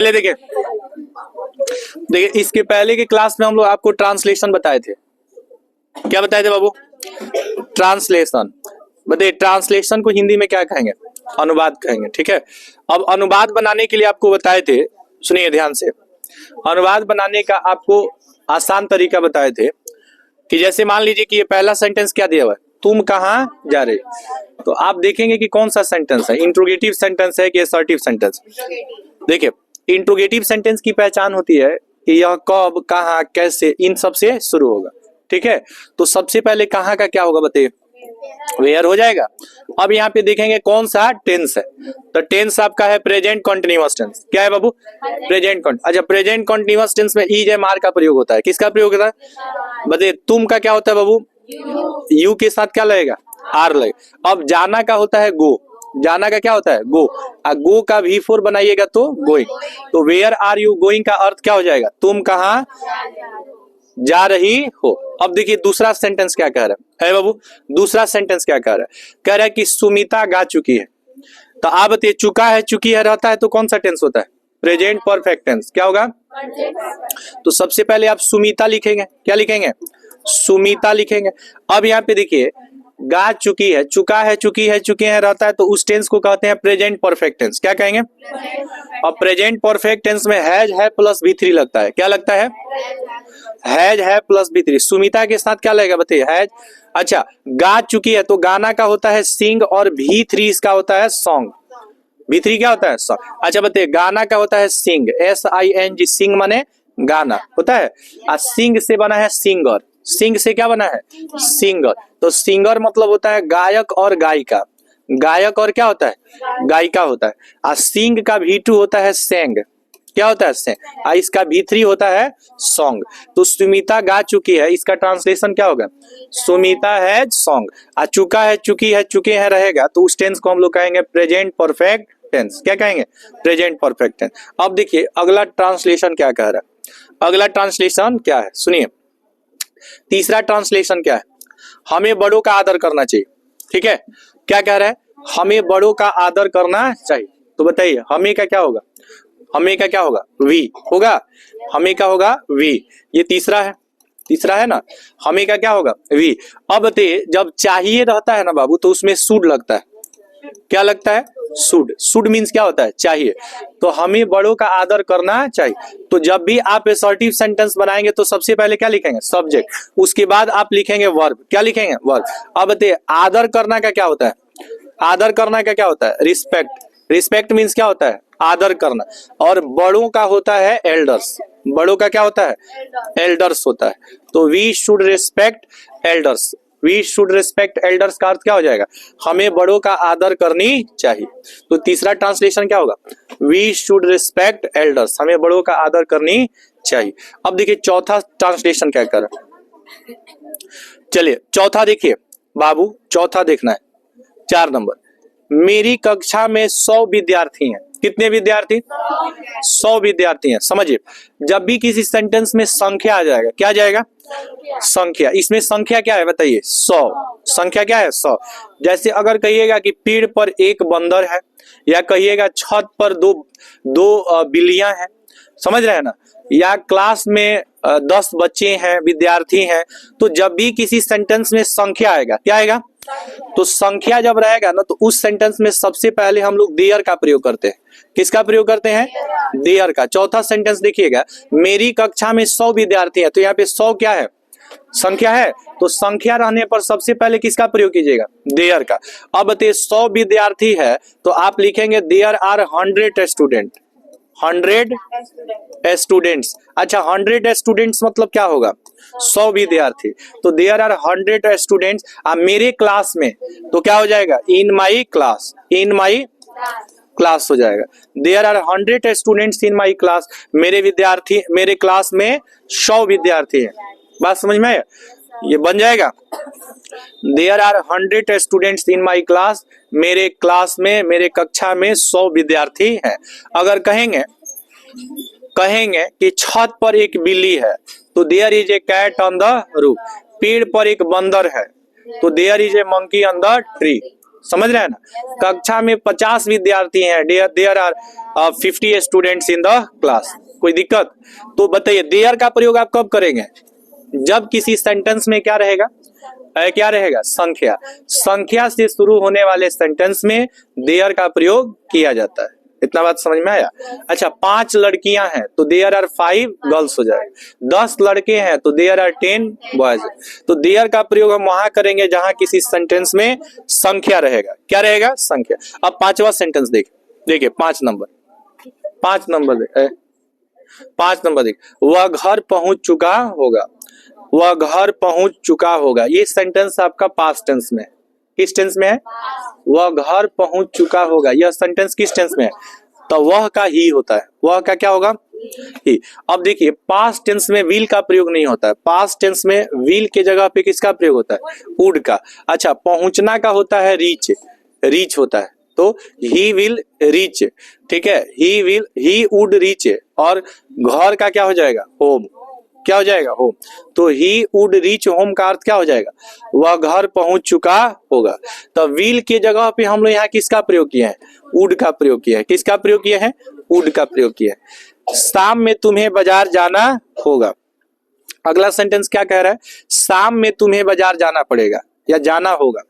पहले देखिए इसके पहले के क्लास में हम लोग आपको ट्रांसलेशन बताए थे। क्या बताए थे बाबू? ट्रांसलेशन। बताइए ट्रांसलेशन को हिंदी में क्या कहेंगे? अनुवाद कहेंगे। ठीक है, अब अनुवाद बनाने के लिए आपको बताए थे, सुनिए ध्यान से। अनुवाद बनाने का आपको आसान तरीका बताए थे कि जैसे मान लीजिए कि ये पहला सेंटेंस क्या दिया हुआ है, तुम कहाँ जा रहे, तो आप देखेंगे कि कौन सा सेंटेंस है, इंट्रोगेटिव सेंटेंस है कि असर्टिव सेंटेंस। देखिए इंट्रोगेटिव सेंटेंस की पहचान होती है कि यह कब, कहाँ, कैसे, इन सब से शुरू होगा। ठीक है, तो सबसे पहले कहाँ का क्या होगा बताइए? वेयर हो जाएगा। अब यहाँ पे देखेंगे कौन सा टेंस है, तो टेंस आपका है प्रेजेंट कॉन्टिन्यूअस टेंस। क्या है बाबू? प्रेजेंट। अच्छा, प्रेजेंट कॉन्टिन्यूअस टेंस में इज एम आर का प्रयोग होता है। किसका प्रयोग होता है? बताइए तुम का क्या होता है बाबू? यू के साथ क्या लगेगा? आर लगेगा। अब जाना का होता है गो, जाना का क्या होता है? गो। गो का V4 बनाइएगा तो गोइंग। तो वेयर आर यू गोइंग का अर्थ क्या हो जाएगा? तुम कहाँ जा रही हो। अब देखिए दूसरा सेंटेंस क्या कह रहा है बाबू? दूसरा सेंटेंस क्या कह रहा है? कह रहा है कि सुमिता गा चुकी है। तो आप बताइए चुका है, चुकी है रहता है तो कौन सा टेंस होता है? Present perfect tense. क्या होगा? तो सबसे पहले आप सुमिता लिखेंगे। क्या लिखेंगे? सुमिता लिखेंगे। अब यहाँ पे देखिए गा चुकी है, चुका है, चुकी है, चुके हैं रहता है तो उस टेंस को कहते हैं प्रेजेंट परफेक्ट टेंस। क्या कहेंगे? अब प्रेजेंट परफेक्ट टेंस में हैज है प्लस V3 लगता है। क्या लगता है? हैज है प्लस V3। सुमिता के साथ क्या लगेगा बताइए? हैज। अच्छा, गा चुकी है तो गाना का होता है सिंग और V3 इसका होता है सॉन्ग। V3 क्या होता है? सॉन्ग। अच्छा बताइए गाना का होता है सिंग, SING, सिंग माने गाना होता है, और सिंग से बना है सिंगर। सिंग से क्या बना है? सिंगर। तो सिंगर मतलब होता है गायक और गायिका। गायक और क्या होता है? गायिका होता है। और सिंग का V2 होता है सेंग। क्या होता है? सेंग। और इसका V3 होता है सॉन्ग। तो सुमिता गा चुकी है, इसका ट्रांसलेशन क्या होगा? सुमिता है सॉन्ग। और चुका है, चुकी है, चुके हैं रहेगा तो उस टेंस को हम लोग कहेंगे प्रेजेंट परफेक्ट टेंस। क्या कहेंगे? Present perfect tense. अब देखिए अगला ट्रांसलेशन क्या कह रहा है? अगला ट्रांसलेशन क्या है सुनिए। तीसरा ट्रांसलेशन क्या है? हमें बड़ों का आदर करना चाहिए। ठीक है, क्या कह रहा है? हमें बड़ों का आदर करना चाहिए। तो बताइए हमें का क्या होगा? हमें का क्या होगा? वी होगा। हमें का होगा वी। ये तीसरा है, तीसरा है ना। हमें का क्या होगा? वी। अब बताइए जब चाहिए रहता है ना बाबू तो उसमें शुड लगता है। क्या लगता है? शुड। शुड मीन्स क्या होता है? चाहिए। तो हमें बड़ों का आदर करना चाहिए। तो जब भी आप असर्टिव सेंटेंस बनाएंगे तो सबसे पहले क्या लिखेंगे? सब्जेक्ट। उसके बाद आप लिखेंगे वर्ब। क्या लिखेंगे? वर्ब। अब बताइए आदर करना का क्या होता है? आदर करना का क्या होता है? रिस्पेक्ट। रिस्पेक्ट मीन्स क्या होता है? आदर करना। और बड़ों का होता है एल्डर्स। बड़ों का क्या होता है? एल्डर्स होता है। तो we should respect elders. We should respect elders का अर्थ क्या हो जाएगा? हमें बड़ों का आदर करनी चाहिए। तो तीसरा ट्रांसलेशन क्या होगा? वी शुड रिस्पेक्ट एल्डर्स, हमें बड़ों का आदर करनी चाहिए। अब देखिए चौथा ट्रांसलेशन क्या कर रहा है। चलिए चौथा देखिए बाबू, चौथा देखना है 4 नंबर। मेरी कक्षा में 100 विद्यार्थी हैं। कितने विद्यार्थी? 100 विद्यार्थी हैं। समझिए जब भी किसी सेंटेंस में संख्या आ जाएगा, क्या आ जाएगा? संख्या। इसमें संख्या क्या है बताइए? 100। संख्या क्या है? 100। जैसे अगर कहिएगा कि पेड़ पर एक बंदर है, या कहिएगा छत पर दो बिल्लियां हैं, समझ रहे हैं ना, या क्लास में 10 बच्चे हैं, विद्यार्थी हैं, तो जब भी किसी सेंटेंस में संख्या आएगा, क्या आएगा? तो संख्या जब रहेगा ना तो उस सेंटेंस में सबसे पहले हम लोग देयर का प्रयोग करते हैं। किसका प्रयोग करते हैं? देयर का। चौथा सेंटेंस देखिएगा, मेरी कक्षा में 100 विद्यार्थी हैं, तो यहाँ पे 100 क्या है? संख्या है। तो संख्या रहने पर सबसे पहले किसका प्रयोग कीजिएगा? देयर का। अब बताइए 100 विद्यार्थी है तो आप लिखेंगे देयर आर 100 स्टूडेंट। 100 स्टूडेंट्स। अच्छा 100 स्टूडेंट्स मतलब क्या होगा? 100 विद्यार्थी। तो देयर आर 100 स्टूडेंट्स। मेरे क्लास में तो क्या हो जाएगा? इन my class. In my class हो जाएगा। There are 100 students in my class. मेरे विद्यार्थी, मेरे क्लास में 100 विद्यार्थी हैं। बात समझ में आया? ये बन जाएगा there are 100 students in my class. मेरे क्लास में, मेरे कक्षा में 100 विद्यार्थी हैं। अगर कहेंगे कि छत पर एक बिल्ली है तो there is a cat on the roof. पेड़ पर एक बंदर है तो there is a monkey on the tree. समझ रहे हैं ना। कक्षा में 50 विद्यार्थी हैं, there are 50 students in the class, कोई दिक्कत? तो बताइए देयर का प्रयोग आप कब करेंगे? जब किसी सेंटेंस में क्या रहेगा, क्या रहेगा, संख्या। संख्या से शुरू होने वाले सेंटेंस में देयर का प्रयोग किया जाता है। इतना बात समझ में आया? अच्छा, 5 लड़कियां हैं तो देयर आर 5 गर्ल्स हो जाएगा। 10 लड़के हैं तो देयर आर 10 बॉयज। तो देयर का प्रयोग हम वहां करेंगे जहां किसी सेंटेंस में संख्या रहेगा। क्या रहेगा? संख्या। अब 5वां सेंटेंस देखिए 5 नंबर, 5 नंबर देख, वह घर पहुंच चुका होगा, वह घर पहुंच चुका होगा। ये सेंटेंस आपका पास्ट टेंस में है। किस टेंस में है? वह घर पहुंच चुका होगा। यह सेंटेंस किस टेंस में है? तो वह का ही होता है। वह का क्या होगा? ही। अब देखिए पास्ट टेंस में विल का प्रयोग नहीं होता है। पास्ट टेंस में विल के जगह पे किसका प्रयोग होता है? वुड का। अच्छा, पहुंचना का होता है रीच, रीच होता है। तो ही विल रीच, ठीक है, ही वुड रीच। और घर का क्या हो जाएगा? होम। क्या हो जाएगा? होम। तो ही वुड रीच होम का अर्थ क्या हो जाएगा? वह घर पहुंच चुका होगा। तो विल के जगह पे हम लोग यहाँ किसका प्रयोग किए हैं? वुड का प्रयोग किया है। किसका प्रयोग किया है? वुड का प्रयोग किया है। शाम में तुम्हें बाजार जाना होगा। अगला सेंटेंस क्या कह रहा है? शाम में तुम्हें बाजार जाना पड़ेगा या जाना होगा।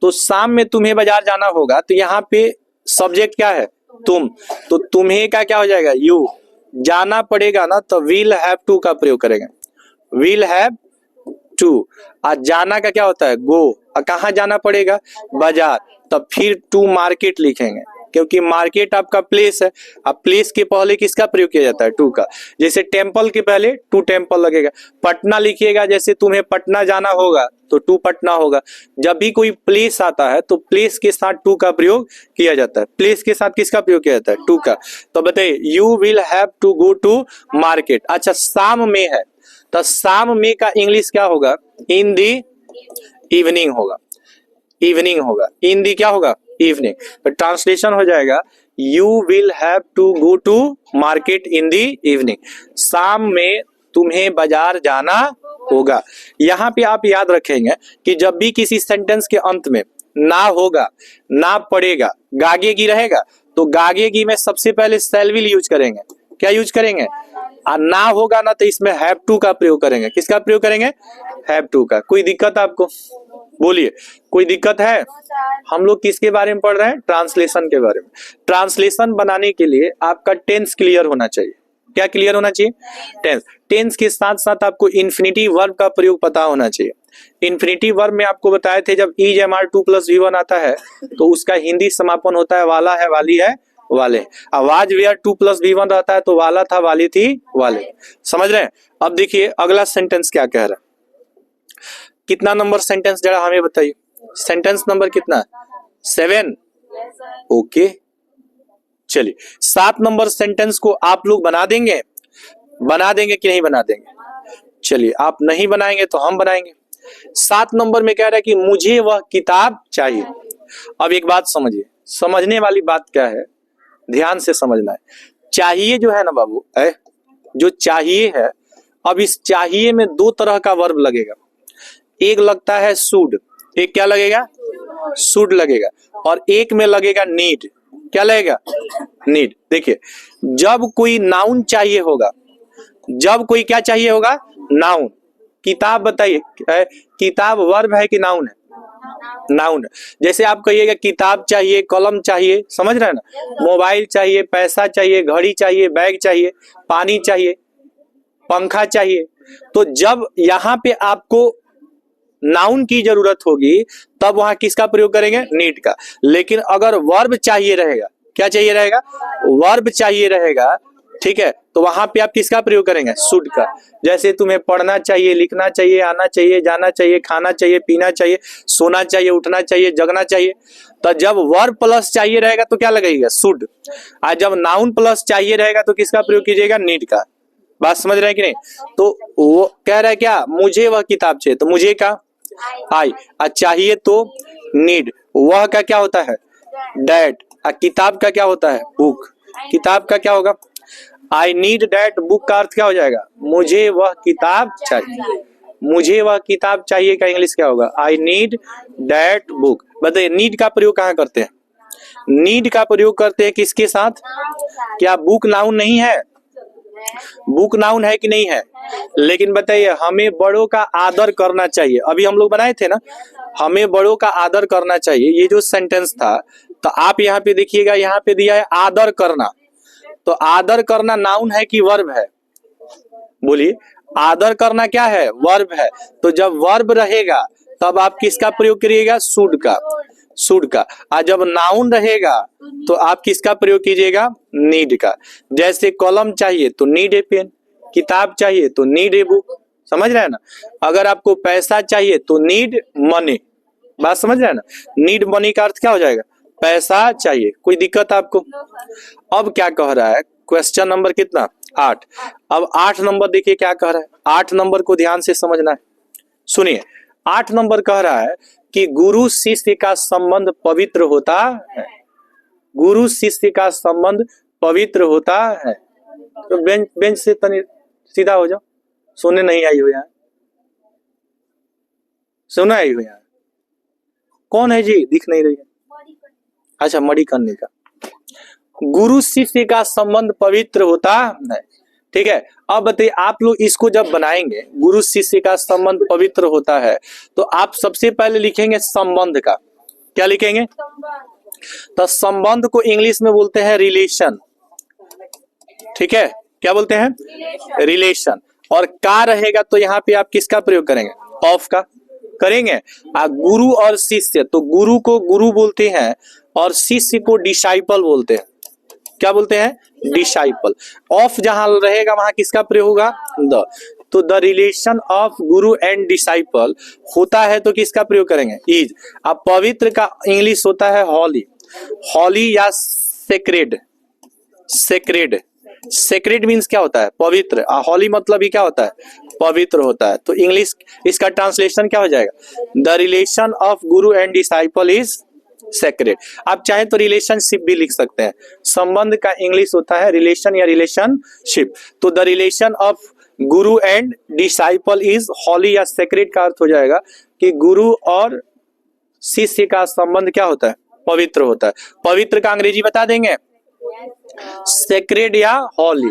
तो शाम में तुम्हें बाजार जाना होगा, तो यहाँ पे सब्जेक्ट क्या है? तुम। तो तुम्हें का क्या हो जाएगा? यू। जाना पड़ेगा ना, तो विल हैव टू का प्रयोग करेंगे। Will have to. और जाना का क्या होता है? गो। और कहाँ जाना पड़ेगा? बाजार। तब फिर टू मार्केट लिखेंगे, क्योंकि मार्केट आपका प्लेस है। अब प्लेस के पहले किसका प्रयोग किया जाता है? टू का। जैसे टेम्पल के पहले टू टेम्पल लगेगा। पटना लिखिएगा, जैसे तुम्हें पटना जाना होगा तो टू पटना होगा। जब भी कोई प्लेस आता है तो प्लेस के साथ टू का प्रयोग किया जाता है। प्लेस के साथ किसका प्रयोग किया जाता है? टू का। तो बताइए you will have to go to market. अच्छा, शाम में है तो शाम में का इंग्लिश क्या होगा? इन दी इवनिंग होगा। इवनिंग होगा। इन दी क्या होगा? इवनिंग। तो ट्रांसलेशन हो जाएगा you will have to go to market in the evening. शाम में तुम्हें बाजार जाना होगा। यहाँ पे आप याद रखेंगे कि जब भी किसी सेंटेंस के अंत में ना होगा, ना पड़ेगा, गागेगी रहेगा, तो गागेगी में सबसे पहले शैल विल यूज करेंगे। क्या यूज करेंगे? ना होगा ना, तो इसमें हैव टू का प्रयोग करेंगे। किसका प्रयोग करेंगे? हैव टू का। कोई दिक्कत आपको? बोलिए, कोई दिक्कत है? हम लोग किसके बारे में पढ़ रहे हैं? ट्रांसलेशन के बारे में। ट्रांसलेशन बनाने के लिए आपका टेंस क्लियर होना चाहिए। क्या क्लियर होना चाहिए? टेंस। टेंस के साथ साथ आपको इन्फिनिटिव वर्ब का प्रयोग पता होना चाहिए। इन्फिनिटिव वर्ब में आपको बताए थे जब इज एम आर 2+V1 आता है तो उसका हिंदी समापन होता है वाला है, वाली है, वाले। आवाज वेयर 2+V1 रहता है तो वाला था, वाली थी, वाले। समझ रहे हैं? अब देखिए अगला सेंटेंस क्या कह रहा है। कितना नंबर सेंटेंस जरा हमें बताइए। सेंटेंस नंबर कितना? 7। ओके, चलिए 7 नंबर सेंटेंस को आप लोग बना देंगे। बना देंगे कि नहीं बना देंगे? चलिए, आप नहीं बनाएंगे तो हम बनाएंगे। 7 नंबर में कह रहा है कि मुझे वह किताब चाहिए। अब एक बात समझिए, समझने वाली बात क्या है, ध्यान से समझना है। चाहिए जो है ना बाबू, जो चाहिए है, अब इस चाहिए में 2 तरह का वर्ब लगेगा। एक लगता है शुड, एक क्या लगेगा? शुड लगेगा। और एक में लगेगा नीड। क्या लगेगा? नीड। देखिए, जब कोई नाउन चाहिए होगा, जब कोई क्या चाहिए होगा? नाउन। किताब बताइए, किताब वर्ब है कि नाउन है? नाउन। जैसे आप कहिएगा किताब चाहिए, कलम चाहिए, समझ रहे हैं ना? मोबाइल चाहिए, पैसा चाहिए, घड़ी चाहिए, बैग चाहिए, पानी चाहिए, पंखा चाहिए। तो जब यहाँ पे आपको नाउन की जरूरत होगी तब वहां किसका प्रयोग करेंगे? नीड का। लेकिन अगर वर्ब चाहिए रहेगा, क्या चाहिए रहेगा? वर्ब चाहिए रहेगा, ठीक है, तो वहां पे आप किसका प्रयोग करेंगे? शुड का। जैसे तुम्हें पढ़ना चाहिए, लिखना चाहिए, आना चाहिए, जाना चाहिए, खाना चाहिए, पीना चाहिए, सोना चाहिए, उठना चाहिए, जगना चाहिए। तो जब वर्ब प्लस चाहिए रहेगा तो क्या लगेगा? शुड। और जब नाउन प्लस चाहिए रहेगा तो किसका प्रयोग कीजिएगा? नीड का। बात समझ रहे हैं कि नहीं? तो वो कह रहा है क्या? मुझे वह किताब चाहिए, तो मुझे का आई, और चाहिए तो नीड। वह का क्या होता है? डैट। और किताब का क्या होता है? बुक। किताब का क्या होगा? आई नीड डैट बुक का अर्थ क्या हो जाएगा? मुझे वह किताब चाहिए। मुझे वह किताब चाहिए का इंग्लिश क्या होगा? I need that book. बताइए नीड का प्रयोग कहाँ करते हैं? नीड का प्रयोग करते हैं किसके साथ? क्या बुक नाउन नहीं है? बुक नाउन है कि नहीं है? लेकिन बताइए हमें बड़ों का आदर करना चाहिए, अभी हम लोग बनाए थे ना, हमें बड़ों का आदर करना चाहिए, ये जो सेंटेंस था, तो आप यहाँ पे देखिएगा, यहाँ पे दिया है आदर करना। तो आदर करना नाउन है कि वर्ब है? बोलिए, आदर करना क्या है? वर्ब है। तो जब वर्ब रहेगा तब आप किसका प्रयोग करिएगा? शुड का, शुड का। और जब नाउन रहेगा तो आप किसका प्रयोग कीजिएगा? नीड का। जैसे कलम चाहिए तो नीड ए पेन, किताब चाहिए तो नीड ए बुक। समझ रहे हैं ना? अगर आपको पैसा चाहिए तो नीड मनी। बात समझ रहे हैं ना? नीड मनी का अर्थ क्या हो जाएगा? पैसा चाहिए। कोई दिक्कत आपको? अब क्या कह रहा है? क्वेश्चन नंबर कितना? 8। अब 8 नंबर देखिए क्या कह रहा है। 8 नंबर को ध्यान से समझना है, सुनिए। 8 नंबर कह रहा है कि गुरु शिष्य का संबंध पवित्र होता है। गुरु शिष्य का संबंध पवित्र होता है। तो बेंच से तनी सीधा हो जाओ, सुनने नहीं आई हो यहाँ? सुना आई हो यहाँ? कौन है जी? दिख नहीं रही है। अच्छा, मड़ी करने का। गुरु शिष्य का संबंध पवित्र होता है, ठीक है। अब बताइए आप लोग इसको जब बनाएंगे, गुरु शिष्य का संबंध पवित्र होता है, तो आप सबसे पहले लिखेंगे संबंध का। क्या लिखेंगे? तो संबंध को इंग्लिश में बोलते हैं रिलेशन, ठीक है। क्या बोलते हैं? रिलेशन। और का रहेगा तो यहाँ पे आप किसका प्रयोग करेंगे? ऑफ का करेंगे। गुरु और शिष्य, तो गुरु को गुरु बोलते हैं और शिष्य को डिसाइपल बोलते हैं। क्या बोलते हैं? डिसाइपल। ऑफ जहां रहेगा वहां किसका प्रयोग होगा? द। तो the relation of Guru and disciple होता है तो किसका प्रयोग करेंगे? इज। अब पवित्र का इंग्लिश होता है हॉली, हॉली या सेक्रेड। सेक्रेड, सेक्रेड मीन्स क्या होता है? पवित्र। हॉली मतलब ही क्या होता है? पवित्र होता है। तो इंग्लिश इसका ट्रांसलेशन क्या हो जाएगा? The relation of Guru and disciple is sacred. आप चाहे तो रिलेशनशिप भी लिख सकते हैं। संबंध का इंग्लिश होता है रिलेशन या रिलेशनशिप। तो the relation of Guru and disciple is हॉली या सेक्रेड का अर्थ हो जाएगा कि गुरु और शिष्य का संबंध क्या होता है? पवित्र होता है। पवित्र का अंग्रेजी बता देंगे? सेक्रेड या हॉली।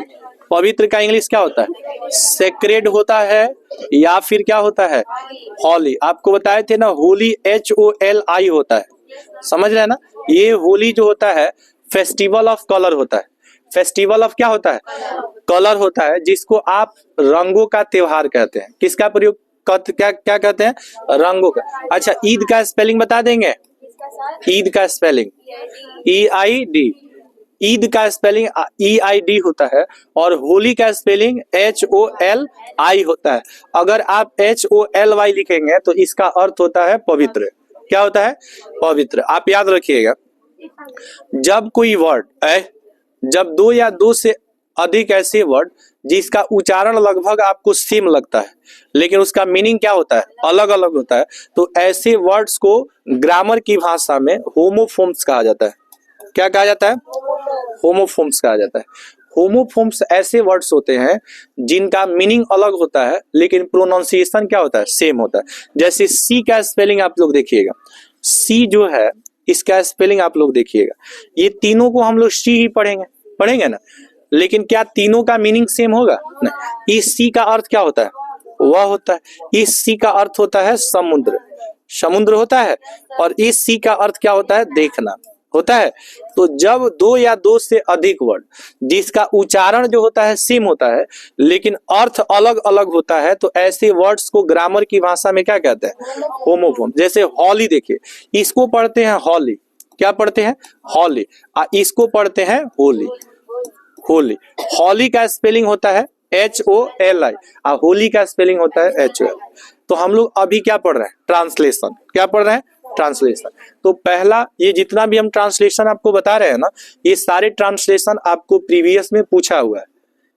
पवित्र का इंग्लिश क्या होता है? सेक्रेड होता है या फिर क्या होता है? हॉली। आपको बताए थे ना, होली HOLI होता है। समझ रहे हैं ना? ये होली जो होता है फेस्टिवल ऑफ कलर होता है। फेस्टिवल ऑफ क्या होता है? कलर होता है, जिसको आप रंगों का त्योहार कहते हैं। किसका प्रयोग क्या क्या कहते हैं? रंगों का। अच्छा, ईद का स्पेलिंग बता देंगे? ईद का स्पेलिंग EID। ईद का स्पेलिंग EID होता है और होली का स्पेलिंग HOLI होता है। अगर आप HOLY लिखेंगे तो इसका अर्थ होता है पवित्र। क्या होता है? पवित्र। आप याद रखिएगा, जब कोई वर्ड जब 2 या 2 से अधिक ऐसे वर्ड जिसका उच्चारण लगभग आपको सेम लगता है लेकिन उसका मीनिंग क्या होता है? अलग अलग होता है, तो ऐसे वर्ड्स को ग्रामर की भाषा में होमोफोन्स कहा जाता है। क्या कहा जाता है? होमोफोन्स कहा जाता है। होमोफोन्स ऐसे वर्ड्स होते हैं जिनका मीनिंग अलग होता है लेकिन प्रोनाउंसिएशन क्या होता है? सेम होता है। जैसे सी का स्पेलिंग आप लोग देखिएगा, सी जो है इसका स्पेलिंग आप लोग देखिएगा, ये तीनों को हम लोग सी ही पढ़ेंगे ना, लेकिन क्या तीनों का मीनिंग सेम होगा? नहीं। इस सी का अर्थ क्या होता है? वह होता है। इस सी का अर्थ होता है समुद्र, समुद्र होता है। और इस सी का अर्थ क्या होता है? देखना होता है। तो जब 2 या 2 से अधिक वर्ड जिसका उच्चारण जो होता है सेम होता है लेकिन अर्थ अलग अलग होता है, तो ऐसे वर्ड्स को ग्रामर की भाषा में क्या कहते हैं? होमोफोन। जैसे हॉली देखिए, इसको पढ़ते हैं हॉली। क्या पढ़ते हैं? हॉली। इसको पढ़ते हैं होली। होली। हॉली का स्पेलिंग होता है HOLI और होली का स्पेलिंग होता है HOL। तो हम लोग अभी क्या पढ़ रहे हैं? ट्रांसलेशन। क्या पढ़ रहे हैं? ट्रांसलेशन। तो पहला, ये जितना भी हम ट्रांसलेशन आपको बता रहे हैं ना, ये सारे ट्रांसलेशन आपको प्रीवियस में पूछा हुआ है।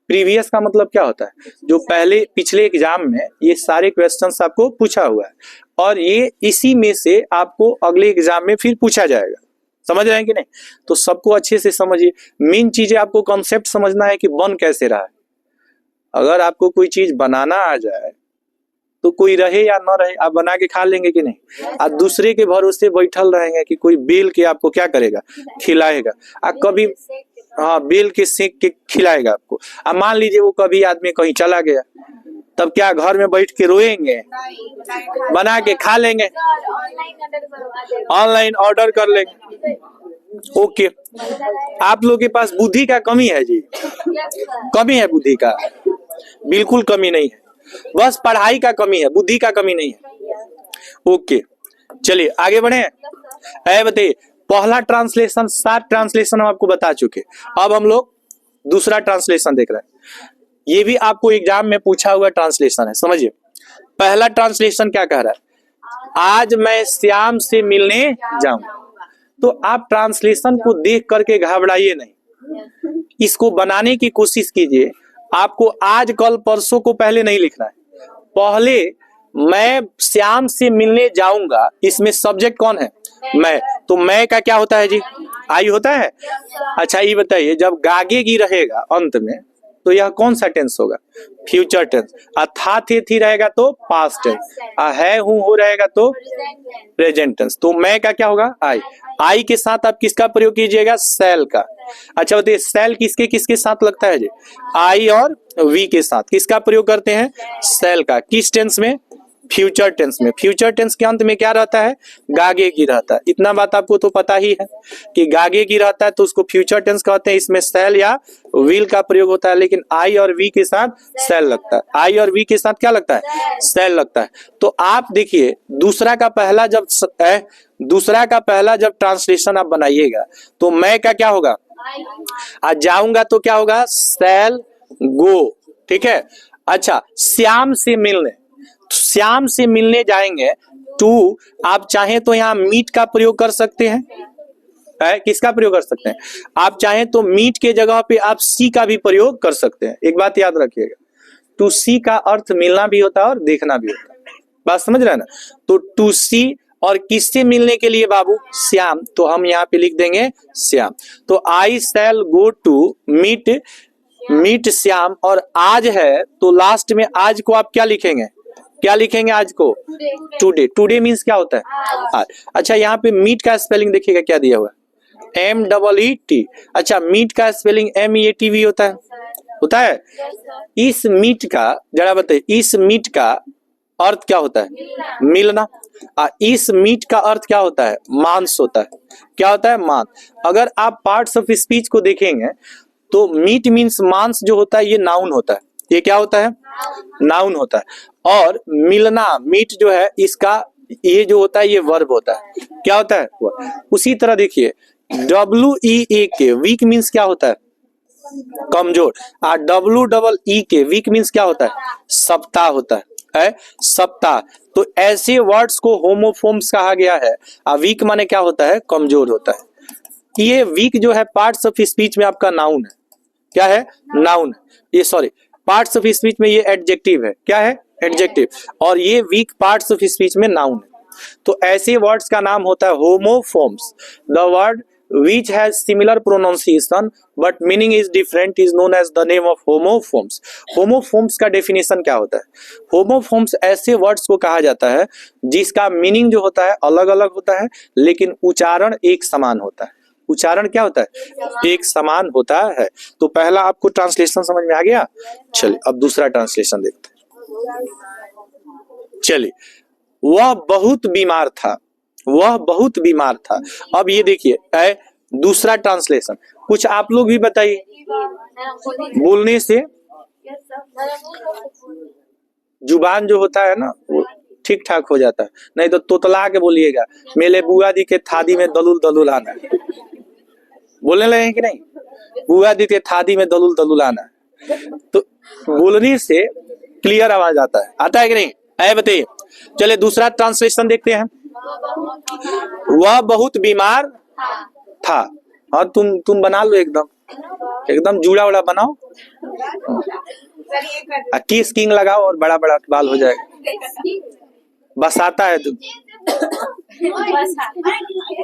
प्रीवियस का मतलब क्या होता है? जो पहले पिछले एग्जाम में ये सारे क्वेश्चंस आपको पूछा हुआ है और ये इसी में से आपको अगले एग्जाम में फिर पूछा जाएगा। समझ रहे हैं कि नहीं? तो सबको अच्छे से समझिए। मेन चीजें आपको कॉन्सेप्ट समझना है कि बन कैसे रहा है। अगर आपको कोई चीज बनाना आ जाए तो कोई रहे या न रहे आप बना के खा लेंगे कि नहीं। आप दूसरे के भरोसे बैठल रहेंगे कि कोई बेल के आपको क्या करेगा, खिलाएगा। आप कभी हाँ बेल के सेक के खिलाएगा आपको। अब मान लीजिए वो कभी आदमी कहीं चला गया, तब क्या घर में बैठ के रोएंगे, बना के खा लेंगे, ऑनलाइन ऑर्डर कर लेंगे। ओके, आप लोगों के पास बुद्धि का कमी है जी, कमी है बुद्धि का, बिल्कुल कमी नहीं है, बस पढ़ाई का कमी है, बुद्धि का कमी नहीं है। ओके चलिए आगे बढ़े। बताइए पहला ट्रांसलेशन 7 ट्रांसलेशन हम आपको बता चुके, अब हम लोग दूसरा ट्रांसलेशन देख रहे हैं। ये भी आपको एग्जाम में पूछा हुआ ट्रांसलेशन है, समझिए। पहला ट्रांसलेशन क्या कह रहा है, आज मैं श्याम से मिलने जाऊं। तो आप ट्रांसलेशन को देख करके घबराइए नहीं, इसको बनाने की कोशिश कीजिए। आपको आज कल परसों को पहले नहीं लिखना है, पहले मैं श्याम से मिलने जाऊंगा, इसमें सब्जेक्ट कौन है, मैं। तो मैं का क्या होता है जी, आई होता है। अच्छा ये बताइए जब गागेगी रहेगा अंत में तो यह कौन सा टेंस होगा, फ्यूचर टेंस। था थे थी रहेगा तो पास्ट टेंस, है हूं हो रहेगा तो प्रेजेंट टेंस। तो मैं का क्या होगा, आई। आई के साथ आप किसका प्रयोग कीजिएगा, सेल का। अच्छा बताइए सेल किसके किसके साथ लगता है जी, आई और वी के साथ किसका प्रयोग करते हैं, सेल का। किस टेंस में, फ्यूचर टेंस में। फ्यूचर टेंस के अंत में क्या रहता है, गागेगी रहता है। इतना बात आपको तो पता ही है कि गागेगी रहता है तो उसको फ्यूचर टेंस कहते हैं, इसमें सेल या विल का प्रयोग होता है। लेकिन आई और वी के साथ सेल लगता है, आई और वी के साथ क्या लगता है, सेल लगता है। तो आप देखिए दूसरा का पहला जब ट्रांसलेशन आप बनाइएगा तो मैं का क्या होगा, आज जाऊंगा तो क्या होगा, सेल गो, ठीक है। अच्छा श्याम से मिलने, श्याम से मिलने जाएंगे टू, आप चाहें तो यहाँ मीट का प्रयोग कर सकते हैं, किसका प्रयोग कर सकते हैं, आप चाहें तो मीट के जगह पे आप सी का भी प्रयोग कर सकते हैं। एक बात याद रखिएगा, टू सी का अर्थ मिलना भी होता है और देखना भी होता है, बात समझ रहे हैं ना। तो टू सी और किससे मिलने के लिए बाबू, श्याम, तो हम यहाँ पे लिख देंगे श्याम। तो आई शैल गो टू मीट श्याम, और आज है तो लास्ट में आज को आप क्या लिखेंगे, क्या लिखेंगे आज को, टुडे। टुडे मीन्स क्या होता है, आज। अच्छा यहाँ पे मीट का स्पेलिंग देखिएगा क्या दिया हुआ है, MEET। अच्छा मीट का स्पेलिंग MEATV होता है, इस मीट का जरा बताइए, इस मीट का अर्थ क्या होता है, मिलना। इस मीट का अर्थ क्या होता है, मांस होता है। क्या होता है, मांस। अगर आप पार्ट्स ऑफ स्पीच को देखेंगे तो मीट मीन्स मांस जो होता है ये नाउन होता है, ये क्या होता है, नाउन होता है। और मिलना मीट जो है इसका ये जो होता है ये वर्ब होता है, क्या होता है। उसी तरह देखिए WEAK वीक मीन्स क्या होता है, कमजोर। WEEK वीक मीन्स क्या होता है, सप्ताह होता है, सप्ताह। तो ऐसे वर्ड्स को होमोफोन्स कहा गया है। वीक माने क्या होता है, कमजोर होता है। ये वीक जो है पार्ट्स ऑफ स्पीच में आपका नाउन है, क्या है, नाउन। ये सॉरी पार्ट्स ऑफ स्पीच में ये एडजेक्टिव है, क्या है, एडजेक्टिव। और ये वीक पार्ट्स ऑफ स्पीच में नाउन है। तो ऐसे वर्ड्स का नाम होता है homophones. The word which has similar pronunciation but meaning is different is known as the name of homophones। homophones का डेफिनेशन क्या होता है, homophones ऐसे वर्ड्स को कहा जाता है जिसका मीनिंग जो होता है अलग अलग होता है लेकिन उच्चारण एक समान होता है। उच्चारण क्या होता है, एक समान होता है। तो पहला आपको ट्रांसलेशन समझ में आ गया। चलिए अब दूसरा ट्रांसलेशन देखते हैं। चलिए वह बहुत बीमार था, वह बहुत बीमार था। अब ये देखिए दूसरा ट्रांसलेशन, कुछ आप लोग भी बताइए। बोलने से जुबान जो होता है ना वो ठीक ठाक हो जाता है, नहीं तो तोतला के बोलिएगा मेरे बुआ दी के थादी में दलुल दलुल आना। बोलने लगे कि नहीं, बुआ दी के थादी में दलुल दलुल आना। तो बोलने से क्लियर आवाज आता है कि नहीं, बताइए। चलिए दूसरा ट्रांसलेशन देखते हैं। वह बहुत बीमार था। हाँ तुम बना लो, एकदम जूड़ा उड़ा बनाओ, किस किंग लगाओ और बड़ा बड़ा बाल हो जाएगा। बस आता है तुम,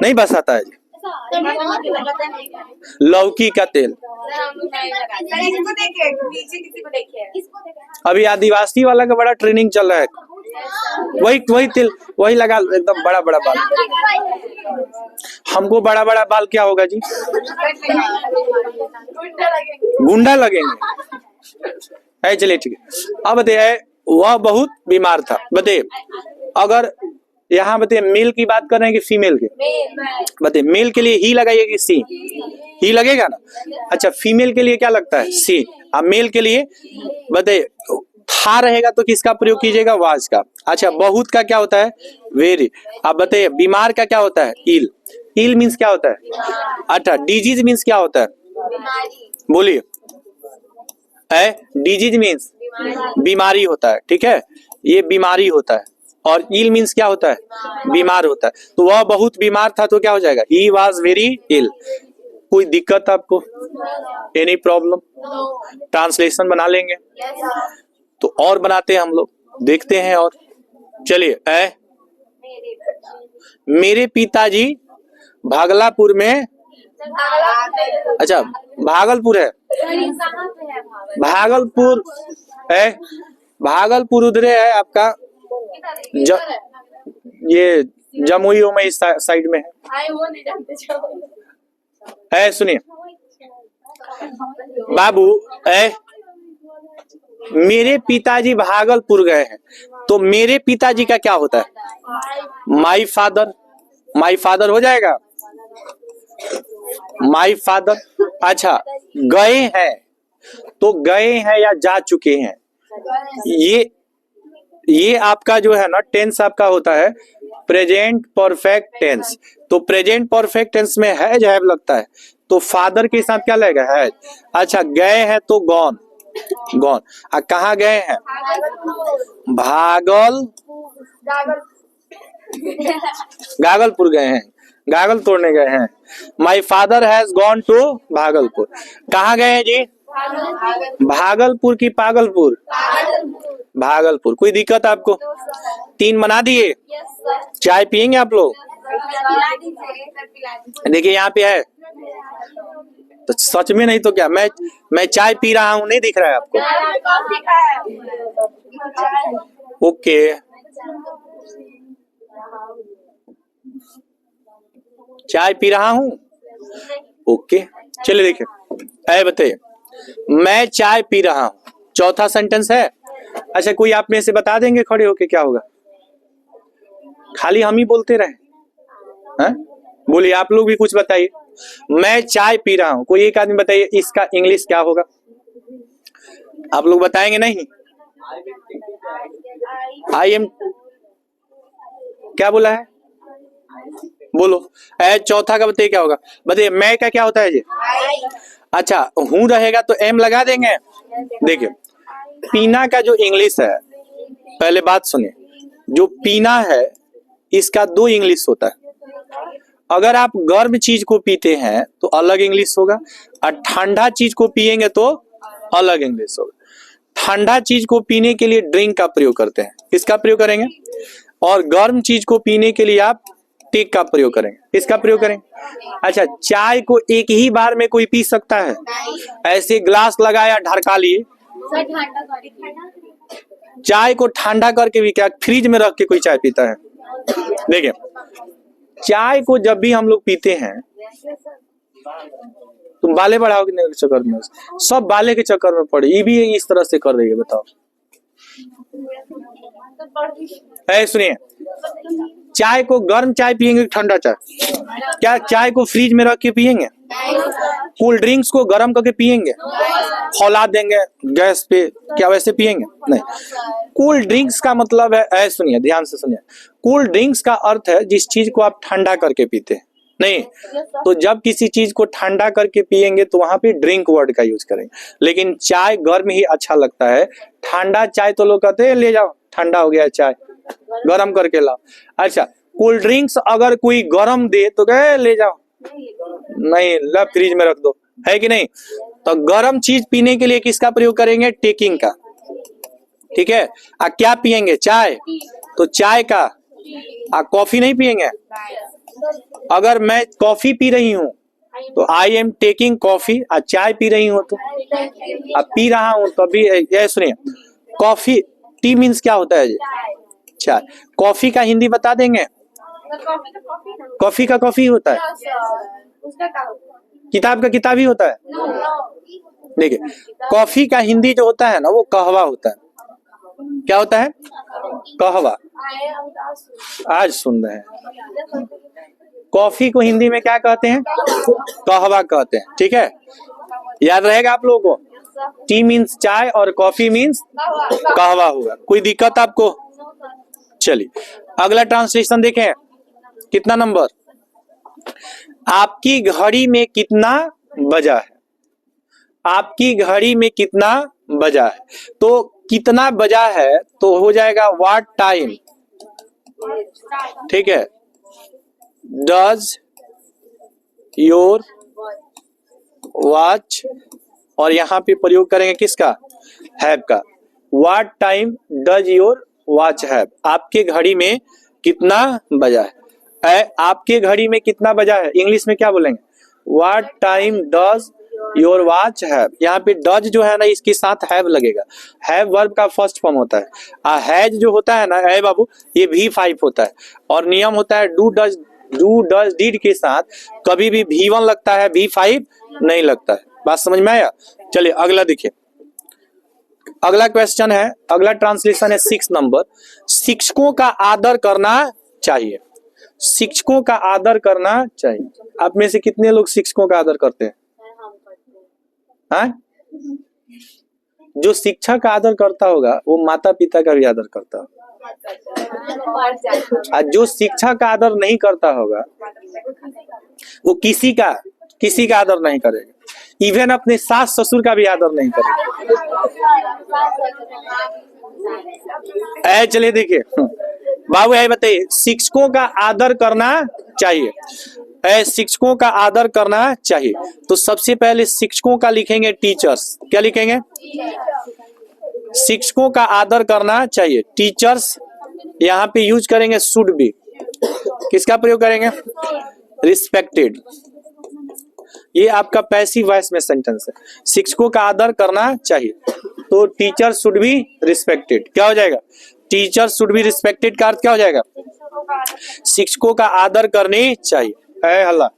नहीं बस आता है। लौकी का तेल, अभी आदिवासी वाला का बड़ा ट्रेनिंग चल रहा है, वही वही तिल, वही लगा लो, एकदम बड़ा बड़ा बाल। हमको बड़ा बड़ा बाल क्या होगा जी? गुंडा लगेंगे। चलिए ठीक है। अब बताइए, वह बहुत बीमार था। बताइए, अगर यहाँ बताइए मेल की बात कर रहे हैं कि फीमेल की? बताइए, मेल के लिए ही लगाइए कि सी? ही लगेगा ना। अच्छा, फीमेल के लिए क्या लगता है? सी। अब मेल के लिए बताइए, था रहेगा तो किसका प्रयोग कीजिएगा? वाज का। अच्छा, बहुत का क्या होता है? वेरी। अब बताइए, बीमार का क्या होता है? इल। इल मीन्स क्या होता है? अच्छा, डिजीज मीन्स क्या होता है? बोलिए। डिजीज मीन्स बीमारी होता है, ठीक है, ये बीमारी होता है। और इल मीन्स क्या होता है? बीमार होता है। तो वह बहुत बीमार था तो क्या हो जाएगा? ही वॉज वेरी इल। कोई दिक्कत आपको? Any problem? ट्रांसलेशन बना लेंगे तो और बनाते हैं हम लोग, देखते हैं। और चलिए, मेरे पिताजी भागलपुर में। अच्छा, भागलपुर है, भागलपुर है, भागलपुर उधरे है आपका ये जमुई उमई साइड में है। सुनिए बाबू, मेरे पिताजी भागलपुर गए हैं, तो मेरे पिताजी का क्या होता है? My father. माई फादर हो जाएगा, माई फादर। अच्छा, गए हैं तो गए हैं या जा चुके हैं, ये आपका जो है ना टेंस आपका होता है प्रेजेंट परफेक्ट टेंस। तो प्रेजेंट परफेक्ट टेंस में हैज हैव लगता है, तो फादर के साथ क्या लगेगा? हैज। अच्छा, गए हैं तो गॉन, गॉन। कहाँ गए हैं? भागलपुर गए हैं, गागल तोड़ने गए हैं। My father has gone to Bhagalpur. कहाँ गए हैं जी? भागलपुर की पागलपुर? भागलपुर। कोई दिक्कत आपको? 3 बना दिए। चाय पियेंगे आप लोग? देखिए यहाँ पे है, तो सच में नहीं तो क्या, मैं चाय पी रहा हूँ, नहीं दिख रहा है आपको? ओके, चाय पी रहा हूँ। ओके, चलिए देखिए, बताइए, मैं चाय पी रहा हूँ, चौथा सेंटेंस है। अच्छा, कोई आप में से बता देंगे खड़े होके क्या होगा? खाली हम ही बोलते रहे? बोलिए, आप लोग भी कुछ बताइए। मैं चाय पी रहा हूँ, कोई एक आदमी बताइए इसका इंग्लिश क्या होगा? आप लोग बताएंगे नहीं? आई एम, क्या बोला है? बोलो। चौथा का बताइए क्या होगा? बताइए, मैं का क्या होता है जी? अच्छा, हूं रहेगा तो एम लगा देंगे। देखिए, पीना का जो इंग्लिश है, पहले बात सुनिए, जो पीना है इसका 2 इंग्लिश होता है। अगर आप गर्म चीज को पीते हैं तो अलग इंग्लिश होगा, और ठंडा चीज को पिएंगे तो अलग इंग्लिश होगा। ठंडा चीज को पीने के लिए ड्रिंक का प्रयोग करते हैं, किसका प्रयोग करेंगे? और गर्म चीज को पीने के लिए आप टेक का प्रयोग करेंगे, किसका प्रयोग करेंगे? अच्छा, चाय को एक ही बार में कोई पी सकता है? ऐसे ग्लास लगाया, ढरका लिए। चाय को ठंडा करके भी क्या फ्रिज में रख के कोई चाय पीता है? देखिए, चाय को जब भी हम लोग पीते हैं, तुम बाले बढ़ाओगे नहीं चक्कर में, सब बाले के चक्कर में पड़े, ये भी इस तरह से कर रही है। बताओ, सुनिए, चाय को गर्म चाय पियेंगे ठंडा चाय? क्या चाय को फ्रिज में रख के पियेंगे? कूल ड्रिंक्स को गर्म करके पियेंगे? खौला देंगे गैस पे, क्या वैसे पियेंगे? नहीं। कूल ड्रिंक्स का मतलब है, सुनिए ध्यान से सुनिए, कूल ड्रिंक्स का अर्थ है जिस चीज को आप ठंडा करके पीते हैं। नहीं, तो जब किसी चीज को ठंडा करके पियेंगे तो वहां पे ड्रिंक वर्ड का यूज करेंगे। लेकिन चाय गर्म ही अच्छा लगता है। ठंडा चाय तो लोग कहते हैं ले जाओ, ठंडा हो गया चाय, गरम करके लाओ। अच्छा, कोल्ड ड्रिंक्स अगर कोई गरम दे तो कहे ले जाओ, नहीं, ला फ्रिज में रख दो, है कि नहीं? तो गरम चीज पीने के लिए किसका प्रयोग करेंगे? टेकिंग का, ठीक है। क्या पियेंगे? चाय, तो चाय का। कॉफी नहीं पियेंगे? अगर मैं कॉफी पी रही हूँ तो आई एम टेकिंग कॉफी, चाय पी रही हूँ तो पी रहा हूँ तो अभी। ये सुनिए, कॉफी, टी मीन्स क्या होता है जी? 4। कॉफी का हिंदी बता देंगे? कॉफी का कॉफी होता है, किताब का किताब ही होता है। देखिए, कॉफी का हिंदी जो होता है ना वो कहवा होता है। क्या होता है? कहवा। आज सुन रहे हैं। कॉफी को हिंदी में क्या कहते हैं? कहवा कहते हैं। ठीक है, याद रहेगा आप लोगों को। टी मीन्स चाय और कॉफी मीन्स कहवा होगा। कोई दिक्कत आपको? चलिए अगला ट्रांसलेशन देखें। कितना नंबर? आपकी घड़ी में कितना बजा है? आपकी घड़ी में कितना बजा है? तो कितना बजा है तो हो जाएगा व्हाट टाइम। ठीक है, डज योर वॉच, और यहां पे प्रयोग करेंगे किसका? हैव का। What time does your watch have? आपके घड़ी में कितना बजा है? आपके घड़ी में कितना बजा है इंग्लिश में क्या बोलेंगे? What time does your watch have. यहाँ पे डज जो है ना इसके साथ हैव लगेगा। हैव वर्ब का फर्स्ट फॉर्म होता है। हैज जो होता है ना है बाबू, ये V5 होता है। और नियम होता है डू डज डिड के साथ कभी भी V1 लगता है, V5 नहीं लगता है। बात समझ में आया? चलिए अगला देखिए। अगला क्वेश्चन है, अगला ट्रांसलेशन है 6 नंबर। शिक्षकों का आदर करना चाहिए। शिक्षकों का आदर करना चाहिए। आप में से कितने लोग शिक्षकों का आदर करते हैं? हाँ? जो शिक्षक का आदर करता होगा वो माता पिता का भी आदर करता होगा। और जो शिक्षा का आदर नहीं करता होगा वो किसी का आदर नहीं करेगा। इवन अपने सास ससुर का भी आदर नहीं करेगा। चलिए देखिए बाबू, है बताइए, शिक्षकों का आदर करना चाहिए। शिक्षकों का आदर करना चाहिए। तो सबसे पहले शिक्षकों का लिखेंगे टीचर्स। क्या लिखेंगे? शिक्षकों का आदर करना चाहिए, टीचर्स। यहाँ पे यूज करेंगे शुड बी। किसका प्रयोग करेंगे? रिस्पेक्टेड। ये आपका पैसिव वॉइस में सेंटेंस है। शिक्षकों का आदर करना चाहिए तो टीचर शुड बी रिस्पेक्टेड। क्या हो जाएगा? टीचर शुड बी रिस्पेक्टेड का अर्थ क्या हो जाएगा? शिक्षकों का आदर करनी चाहिए। है हल्ला,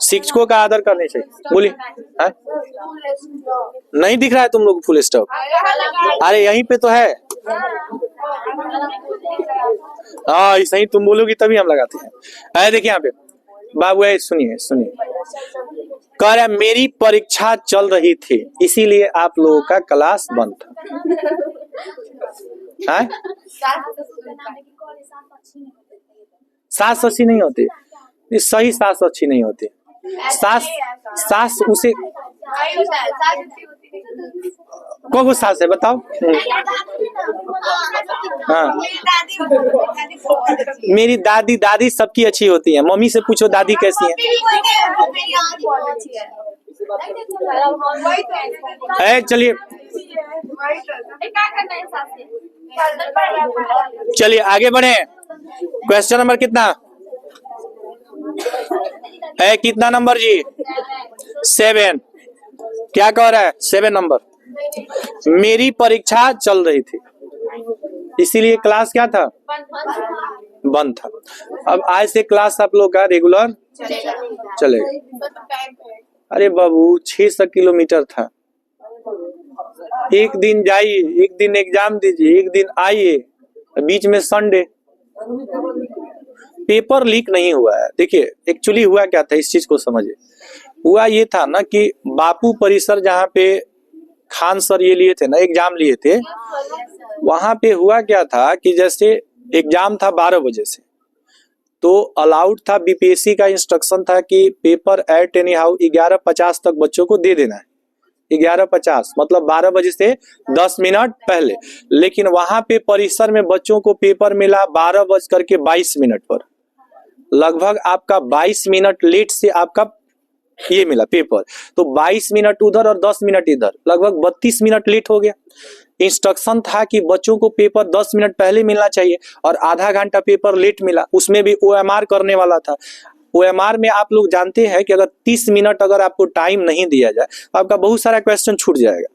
शिक्षकों का आदर करनी चाहिए। बोलिए। नहीं दिख रहा है तुम लोग फुल स्टॉप? अरे यहीं पे तो है। हाँ ऐसा ही तुम बोलोगी तभी हम लगाते हैं। देखिए यहाँ पे बाबू, सुनिए सुनिए, कह रहा है मेरी परीक्षा चल रही थी इसीलिए आप लोगों का क्लास बंद था। सास अच्छी नहीं होती, सही सास अच्छी नहीं होती। सास उसे कौन सास है बताओ? हाँ, मेरी दादी सबकी अच्छी होती है। मम्मी से पूछो दादी कैसी है। चलिए आगे बढ़े। क्वेश्चन नंबर कितना है? कितना नंबर जी? 7। क्या कह रहा है? 7 नंबर। मेरी परीक्षा चल रही थी इसीलिए क्लास क्या था? बंद था। अब आज से क्लास आप लोग का रेगुलर चलेगा। अरे बाबू 600 किलोमीटर था। एक दिन जाइए, एक दिन एग्जाम दीजिए, एक दिन आइए, बीच में संडे। पेपर लीक नहीं हुआ है। देखिए एक्चुअली हुआ क्या था, इस चीज को समझिए। हुआ ये था ना कि बापू परिसर जहाँ पे खान सर ये लिए थे ना, एग्जाम लिए थे, वहां पे हुआ क्या था कि जैसे एग्जाम था 12 बजे से, तो अलाउड था, बीपीएससी का इंस्ट्रक्शन था कि पेपर एट एनी हाउ 11:50 तक बच्चों को दे देना है। 11:50 मतलब 12 बजे से 10 मिनट पहले। लेकिन वहां पे परिसर में बच्चों को पेपर मिला 12:22 पर। लगभग आपका 22 मिनट लेट से आपका ये मिला पेपर। तो 22 मिनट उधर और 10 मिनट इधर, लगभग 32 मिनट लेट हो गया। इंस्ट्रक्शन था कि बच्चों को पेपर 10 मिनट पहले मिलना चाहिए और आधा घंटा पेपर लेट मिला। उसमें भी OMR करने वाला था। OMR में आप लोग जानते हैं कि अगर 30 मिनट अगर आपको टाइम नहीं दिया जाए तो आपका बहुत सारा क्वेश्चन छूट जाएगा।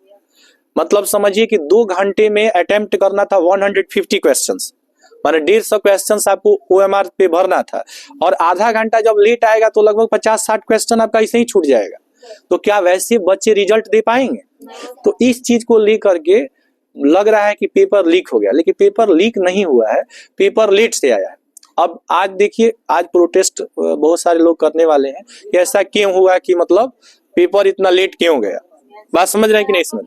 मतलब समझिए कि 2 घंटे में अटेम्प्ट करना था 150 क्वेश्चंस, माने 150 क्वेश्चंस आपको OMR पे भरना था, और आधा घंटा जब लेट आएगा तो लगभग 50-60 क्वेश्चन आपका ऐसे ही छूट जाएगा। तो क्या वैसे बच्चे रिजल्ट दे पाएंगे? तो इस चीज को लेकर के लग रहा है कि पेपर लीक हो गया, लेकिन पेपर लीक नहीं हुआ है, पेपर लेट से आया है। अब आज देखिए, आज प्रोटेस्ट बहुत सारे लोग करने वाले हैं कि ऐसा क्यों हुआ, कि मतलब पेपर इतना लेट क्यों गया। बात समझ रहे हैं कि नहीं समझ?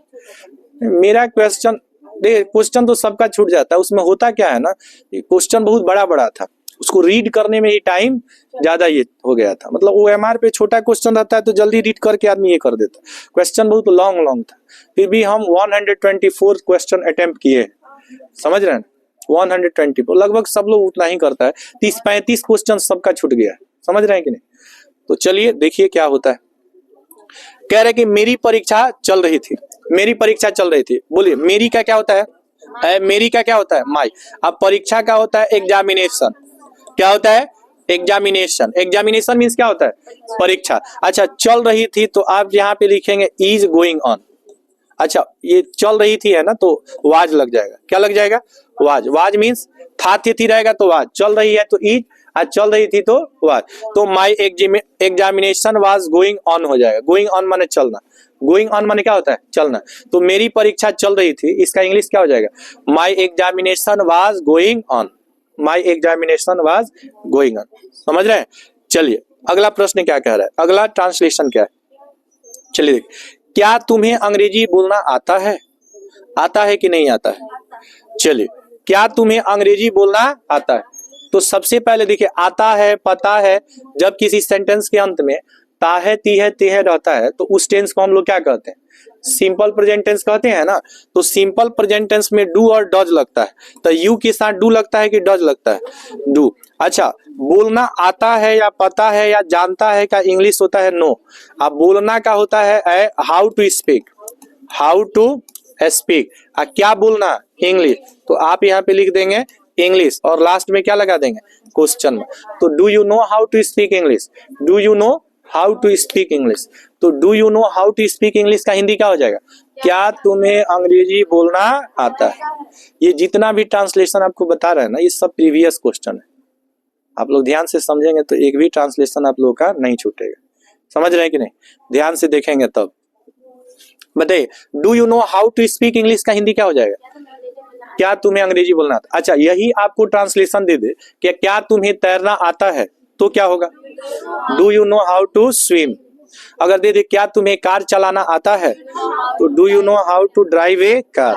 मेरा क्वेश्चन तो सबका छूट जाता है, उसमें होता क्या है ना, क्वेश्चन बहुत बड़ा बड़ा था, उसको रीड करने में ही टाइम ज्यादा ये हो गया था। मतलब OMR पे छोटा क्वेश्चन रहता है तो जल्दी रीड करके आदमी ये कर देता, क्वेश्चन बहुत लॉन्ग था, फिर भी हम 124 क्वेश्चन अटेम्प्ट किए, समझ रहे हैं? 124, लगभग सब लोग उतना ही करता है, 30-35 क्वेश्चन सबका छूट गया है, समझ रहे हैं कि नहीं? तो चलिए देखिए क्या होता है। कह रहे कि मेरी परीक्षा चल रही थी, मेरी परीक्षा चल रही थी, बोलिए मेरी का क्या होता है? मेरी का क्या होता है? माई। अब परीक्षा का होता है एग्जामिनेशन, क्या होता है? एग्जामिनेशन। एग्जामिनेशन मीन्स क्या होता है? परीक्षा। अच्छा, चल रही थी तो आप यहाँ पे लिखेंगे इज गोइंग ऑन। अच्छा, ये चल रही थी है ना, तो वाज लग जाएगा, क्या लग जाएगा? वाज। वाज मीन्स था थी रहेगा तो वाज, चल रही है तो इज, आज चल रही थी तो वाज, तो my examination was going on हो जाएगा। गोइंग ऑन माने चलना, गोइंग ऑन माने क्या होता है? चलना। तो मेरी परीक्षा चल रही थी, इसका इंग्लिश क्या हो जाएगा? My examination was going on, my examination was going on. समझ रहे हैं? चलिए अगला प्रश्न क्या कह रहा है, अगला ट्रांसलेशन क्या है, चलिए देखिए। क्या तुम्हें अंग्रेजी बोलना आता है? आता है कि नहीं आता है? चलिए, क्या तुम्हें अंग्रेजी बोलना आता है? तो सबसे पहले देखिए, आता है, पता है, जब किसी सेंटेंस के अंत में ता है, ती है, ते है रहता है तो उस टेंस को हम लोग क्या कहते हैं? सिंपल प्रेजेंट टेंस कहते हैं ना। तो सिंपल प्रेजेंट टेंस में डू और डज लगता है, तो यू के साथ डू लगता है कि डज लगता है? डू। अच्छा, बोलना आता है या पता है या जानता है का इंग्लिश होता है नो। अब बोलना का होता है how to speak, how to speak. क्या बोलना? इंग्लिश। तो आप यहाँ पे लिख देंगे इंग्लिश और लास्ट में क्या लगा देंगे? क्वेश्चन में। तो do you know how to speak English? Do you know how to speak English. तो do you know how to speak English का हिंदी क्या हो जाएगा? क्या तुम्हें अंग्रेजी बोलना आता है? ये जितना भी ट्रांसलेशन आपको बता रहे हैं ना, ये सब प्रीवियस क्वेश्चन है। आप लोग ध्यान से समझेंगे तो एक भी ट्रांसलेशन आप लोगों का नहीं छूटेगा। समझ रहे हैं कि नहीं? ध्यान से देखेंगे तब। बताइए, do you know how to speak English का हिंदी क्या हो जाएगा? क्या तुम्हें अंग्रेजी बोलना आता? अच्छा, यही आपको ट्रांसलेशन दे दे कि क्या तुम्हें तैरना आता है, तो क्या होगा? Do you know how to swim. अगर दे दे क्या तुम्हें कार चलाना आता है, तो do you know how to drive a car.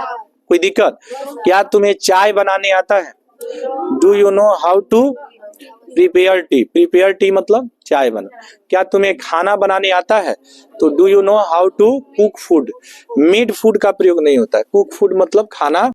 कोई दिक्कत? क्या तुम्हें चाय बनाने आता है? Do you know how to prepare tea. Prepare tea मतलब चाय बना। क्या तुम्हें खाना बनाने आता है? तो do you know how to cook food. Made food का प्रयोग नहीं होता है, कुक फूड मतलब खाना